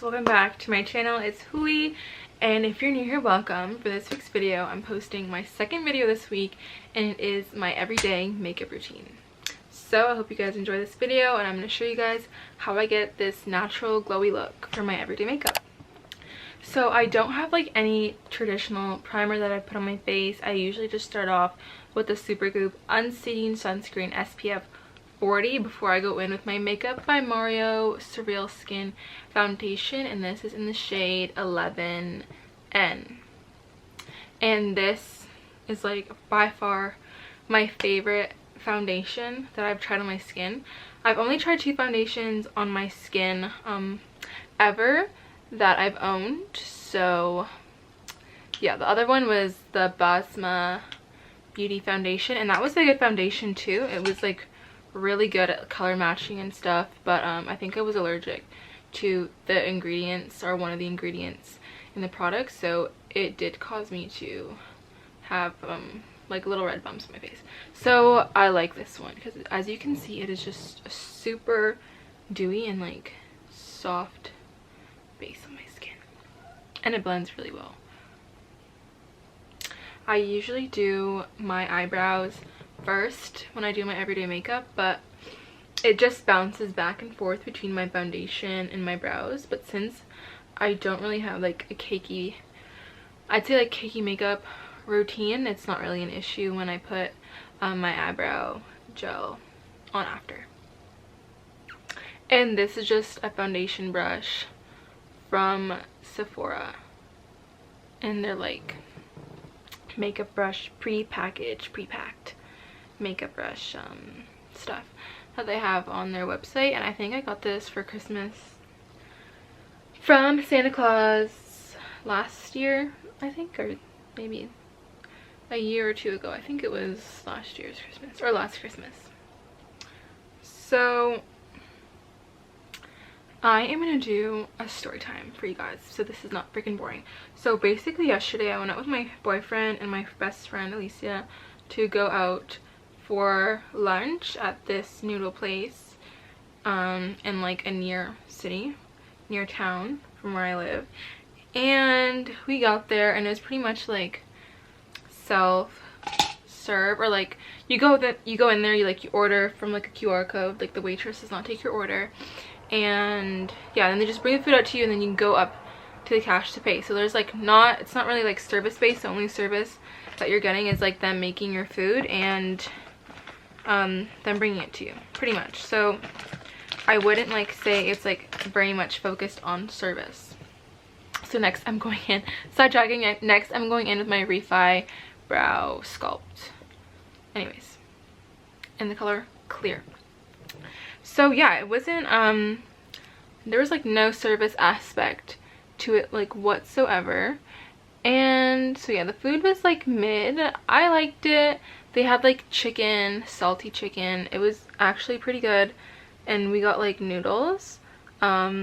welcome back to my channel. It's Hui, and if you're new here, welcome. For this week's video, I'm posting my second video this week, and it is my everyday makeup routine. So I hope you guys enjoy this video, and I'm going to show you guys how I get this natural glowy look for my everyday makeup. So I don't have like any traditional primer that I put on my face. I usually just start off with the Supergoop Unseating Sunscreen SPF 40 before I go in with my Makeup by Mario Surreal Skin foundation, and this is in the shade 11N. And this is like by far my favorite foundation that I've tried on my skin. I've only tried 2 foundations on my skin ever that I've owned. So yeah, the other one was the Basma Beauty foundation, and that was a good foundation too. It was like really good at color matching and stuff, but I think I was allergic to the ingredients, or one of the ingredients in the product, so it did cause me to have like little red bumps on my face. So I like this one because, as you can see, it is just a super dewy and like soft base on my skin, and it blends really well. I usually do my eyebrows first when I do my everyday makeup, but it just bounces back and forth between my foundation and my brows. But since I don't really have like a cakey, I'd say like cakey makeup routine, it's not really an issue when I put my eyebrow gel on after. And this is just a foundation brush from Sephora, and they're like makeup brush pre-packed makeup brush stuff that they have on their website. And I think I got this for Christmas from Santa Claus last year, I think, or maybe a year or 2 ago. I think it was last year's Christmas or last Christmas. So I am gonna do a story time for you guys, so this is not freaking boring. So basically yesterday I went out with my boyfriend and my best friend Alicia to go out for lunch at this noodle place in like a near town from where I live. And we got there, and it was pretty much like self-serve, or like you go in there, you order from like a QR code, like the waitress does not take your order, and yeah, then they just bring the food out to you, and then you can go up to the cash to pay. So there's like it's not really like service based. The only service that you're getting is like them making your food and them bringing it to you, pretty much. So I wouldn't like say it's like very much focused on service. So next I'm going in, next I'm going in with my Refi Brow Sculpt, anyways, in the color Clear. So yeah, it wasn't there was like no service aspect to it like whatsoever. And so yeah, the food was like mid. I liked it. They had like chicken, salty chicken. It was actually pretty good. And we got like noodles. I'll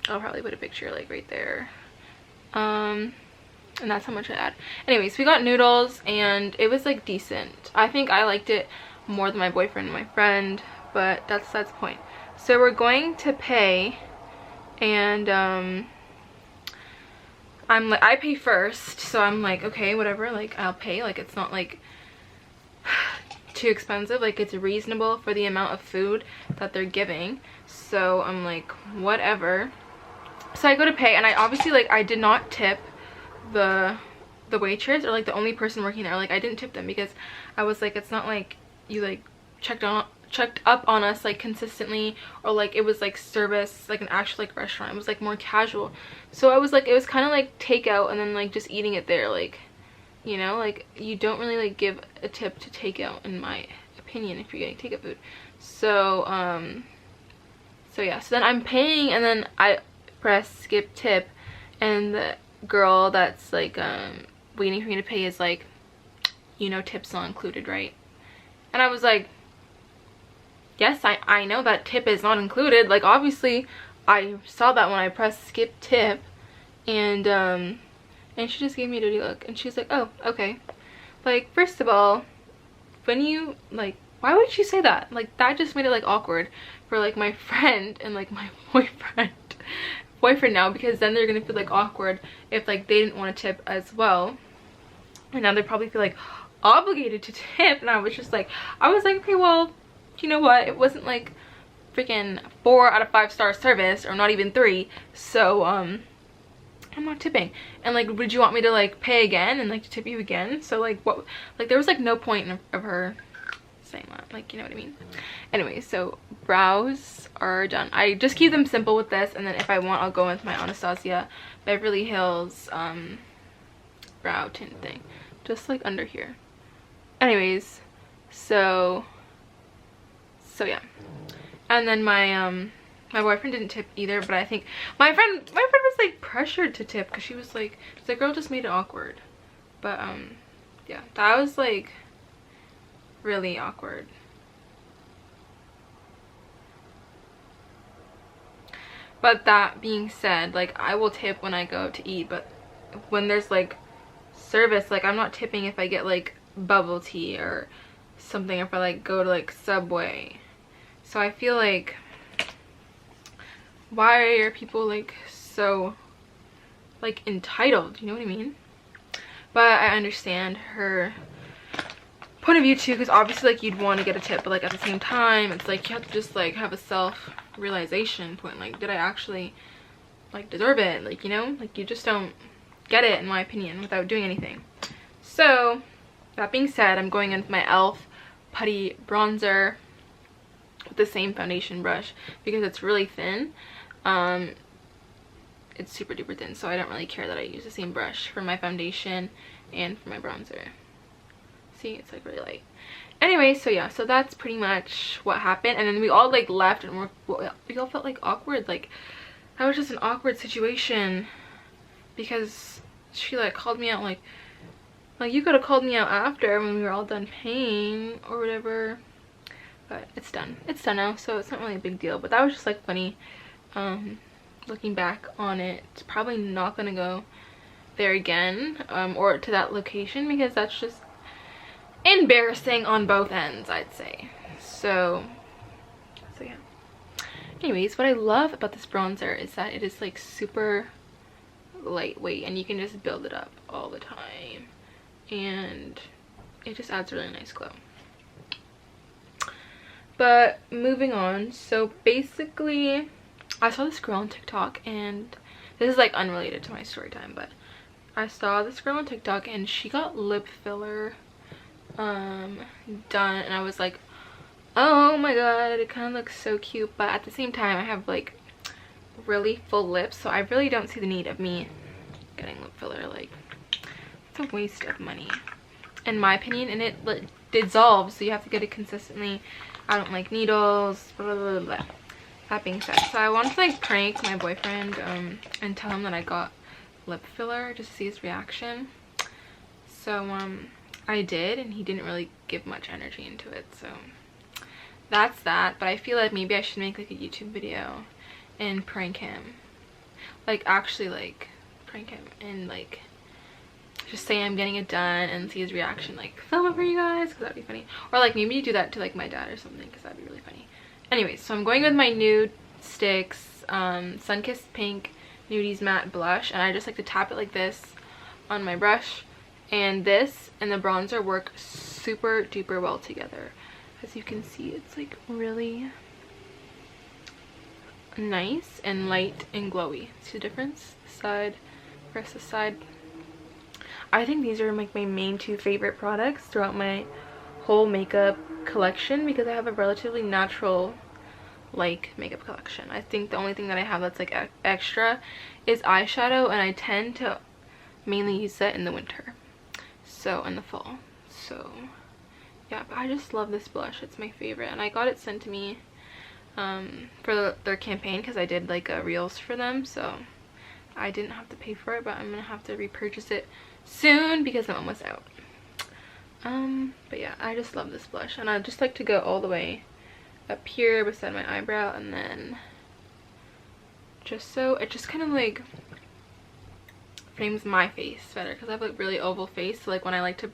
probably put a picture like right there. And that's how much I add. Anyways, we got noodles, and it was like decent. I think I liked it more than my boyfriend and my friend, but that's the point. So we're going to pay, and I pay first, so I'm like, okay, whatever, like I'll pay, like it's not like too expensive, like it's reasonable for the amount of food that they're giving. So I'm like, whatever. So I go to pay, and I obviously like I did not tip the waitress, or like the only person working there. Like I didn't tip them because I was like, it's not like you like checked up on us like consistently, or like it was like service, like an actual like restaurant. It was like more casual. So I was like, it was kind of like takeout, and then like just eating it there, like, you know, like you don't really like give a tip to takeout, in my opinion, if you're getting takeout food. So so yeah, so then I'm paying, and then I press skip tip, and the girl that's like waiting for me to pay is like, you know, tips not included, right? And I was like, yes, I know that tip is not included. Like obviously I saw that when I pressed skip tip. And she just gave me a dirty look, and she's like, oh, okay. Like, first of all, when you like, why would you say that? Like that just made it like awkward for like my friend and like my boyfriend boyfriend now, because then they're gonna feel like awkward if like they didn't want to tip as well, and now they probably feel like obligated to tip. And I was like, okay, well, you know what, it wasn't like freaking 4 out of 5 star service, or not even 3, so I'm not tipping. And like, would you want me to like pay again and like to tip you again? So like, what, like there was like no point of her saying that, like, you know what I mean? Anyway, so brows are done. I just keep them simple with this, and then if I want, I'll go with my Anastasia Beverly Hills brow tint thing, just like under here. Anyways, so yeah. And then my my boyfriend didn't tip either, but I think my friend was like pressured to tip, because she was like, the girl just made it awkward. But yeah, that was like really awkward. But that being said, like, I will tip when I go to eat, but when there's like service, like, I'm not tipping if I get like bubble tea or something, if I like go to like Subway. So I feel like, why are people like so like entitled, you know what I mean? But I understand her point of view too, because obviously like you'd want to get a tip, but like at the same time it's like you have to just like have a self-realization point, like, did I actually like deserve it? Like, you know, like you just don't get it, in my opinion, without doing anything. So that being said, I'm going in with my e.l.f. putty bronzer with the same foundation brush, because it's really thin. It's super duper thin, so I don't really care that I use the same brush for my foundation and for my bronzer. See, it's like really light. Anyway, so yeah, so that's pretty much what happened. And then we all like left, and we all felt like awkward. Like, that was just an awkward situation, because she like called me out, like you could have called me out after when we were all done paying or whatever. But it's done now, so it's not really a big deal. But that was just like funny. Looking back on it, it's probably not gonna go there again, or to that location, because that's just embarrassing on both ends, I'd say. So yeah. Anyways, what I love about this bronzer is that it is like super lightweight, and you can just build it up all the time, and it just adds a really nice glow. But moving on, so basically I saw this girl on TikTok, and this is like unrelated to my story time, but I saw this girl on TikTok and she got lip filler done, and I was like, oh my god, it kind of looks so cute. But at the same time, I have like really full lips, so I really don't see the need of me getting lip filler. Like, it's a waste of money, in my opinion, and it dissolves, so you have to get it consistently. I don't like needles, blah, blah, blah, blah. That being said, so I wanted to like prank my boyfriend and tell him that I got lip filler, just to see his reaction. So I did, and he didn't really give much energy into it, so that's that. But I feel like maybe I should make like a YouTube video and prank him, like actually like prank him, and like just say I'm getting it done and see his reaction, like film it for you guys, because that'd be funny. Or like maybe do that to like my dad or something, because that'd be really funny. Anyways, so I'm going with my nude sticks Sunkissed Pink Nudies Matte Blush, and I just like to tap it like this on my brush, and this and the bronzer work super duper well together. As you can see, it's like really nice and light and glowy. See the difference? The side versus the side. I think these are like my main 2 favorite products throughout my whole makeup collection, because I have a relatively natural like makeup collection. I think the only thing that I have that's like extra is eyeshadow, and I tend to mainly use that in the winter, so in the fall. So yeah, but I just love this blush. It's my favorite, and I got it sent to me for their campaign, because I did like reels for them, so I didn't have to pay for it, but I'm gonna have to repurchase it soon because I'm almost out. But yeah, I just love this blush, and I just like to go all the way up here beside my eyebrow, and then just so it just kind of like frames my face better, because I have like really oval face, so like when I like to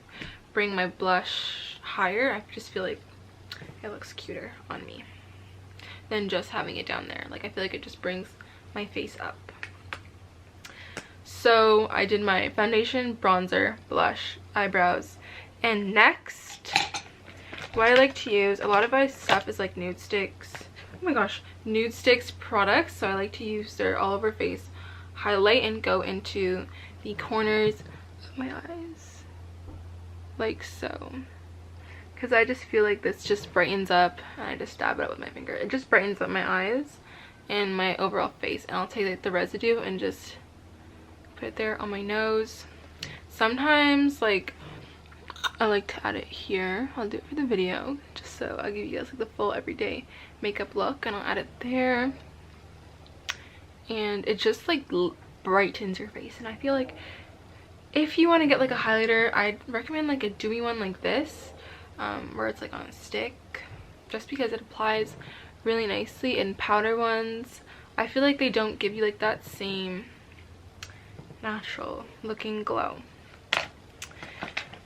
bring my blush higher, I just feel like it looks cuter on me than just having it down there. Like, I feel like it just brings my face up. So I did my foundation, bronzer, blush, eyebrows, and next what I like to use, a lot of my stuff is like nude sticks. Oh my gosh, nude sticks products. So I like to use their all over face highlight and go into the corners of my eyes like so, because I just feel like this just brightens up, and I just dab it up with my finger. It just brightens up my eyes and my overall face. And I'll take like the residue and just put it there on my nose. Sometimes like I like to add it here. I'll do it for the video just so I'll give you guys like the full everyday makeup look, and I'll add it there, and it just like brightens your face. And I feel like if you want to get like a highlighter, I'd recommend like a dewy one like this, where it's like on a stick, just because it applies really nicely. And powder ones, I feel like they don't give you like that same natural looking glow.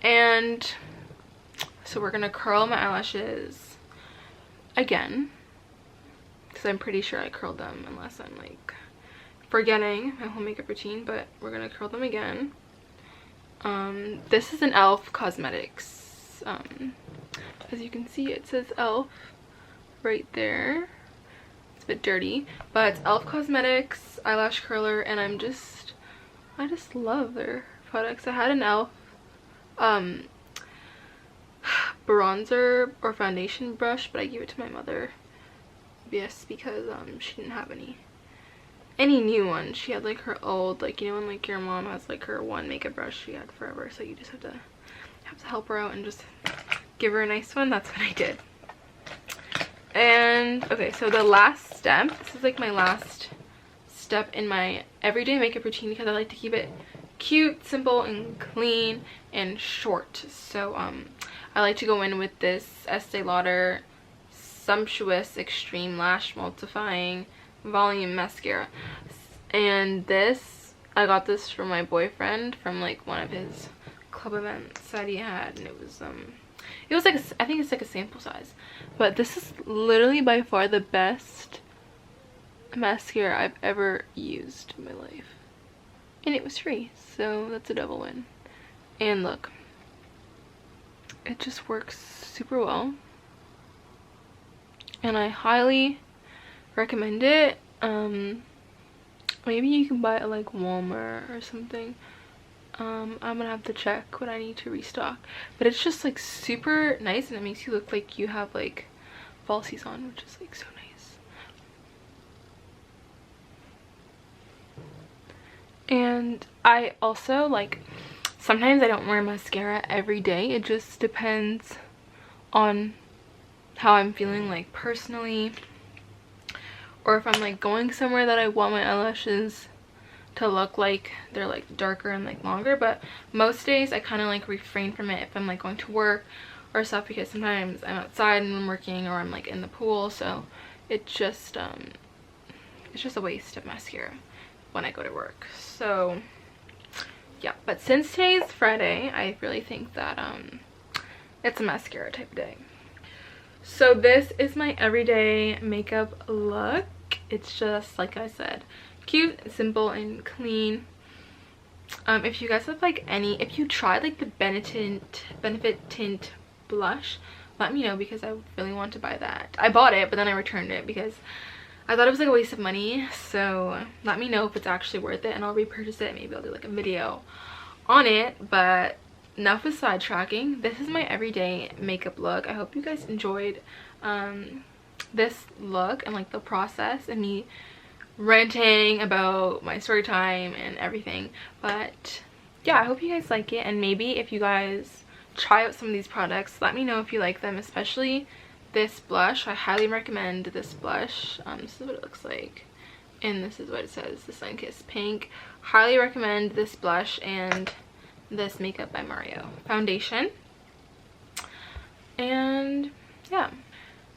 And so we're gonna curl my eyelashes again, because I'm pretty sure I curled them, unless I'm like forgetting my whole makeup routine. But we're gonna curl them again. This is an e.l.f. Cosmetics. As you can see, it says e.l.f. right there. It's a bit dirty, but it's e.l.f. Cosmetics eyelash curler, and I just love their products. I had an e.l.f. Bronzer or foundation brush, but I gave it to my mother, yes, because she didn't have any new ones. She had like her old, like, you know when like your mom has like her one makeup brush she had forever, so you just have to help her out and just give her a nice one. That's what I did. And okay, so the last step, this is like my last step in my everyday makeup routine, because I like to keep it cute, simple, and clean, and short. So I like to go in with this Estee Lauder Sumptuous Extreme Lash Multiplying Volume Mascara. And this, I got this from my boyfriend from like one of his club events that he had, and it was like I think it's like a sample size, but this is literally by far the best mascara I've ever used in my life. And it was free, so that's a double win. And look, it just works super well, and I highly recommend it. Maybe you can buy it at like Walmart or something. I'm gonna have to check what I need to restock, but it's just like super nice, and it makes you look like you have like falsies on, which is like so nice. And I also like, sometimes I don't wear mascara every day. It just depends on how I'm feeling like personally, or if I'm like going somewhere that I want my eyelashes to look like they're like darker and like longer. But most days I kind of like refrain from it if I'm like going to work or stuff, because sometimes I'm outside and I'm working, or I'm like in the pool, so it's just a waste of mascara when I go to work. So yeah, but since today's Friday, I really think that it's a mascara type of day. So this is my everyday makeup look. It's just, like I said, cute, simple, and clean. If you guys have like if you tried like the Benefit Tint blush, let me know, because I really want to buy that. I bought it, but then I returned it because I thought it was like a waste of money. So let me know if it's actually worth it, and I'll repurchase it. Maybe I'll do like a video on it. But enough with sidetracking. This is my everyday makeup look. I hope you guys enjoyed this look and like the process and me ranting about my story time and everything. But yeah, I hope you guys like it, and maybe if you guys try out some of these products, let me know if you like them, especially this blush. I highly recommend this blush. This is what it looks like, and this is what it says, the Sunkissed Pink. Highly recommend this blush and this Makeup by Mario foundation. And yeah,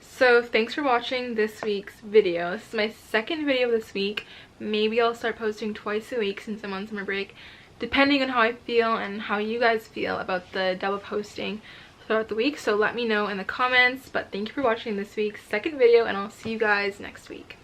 so thanks for watching this week's video. This is my second video this week. Maybe I'll start posting twice a week since I'm on summer break, depending on how I feel and how you guys feel about the double posting throughout the week. So let me know in the comments. But thank you for watching this week's second video, and I'll see you guys next week.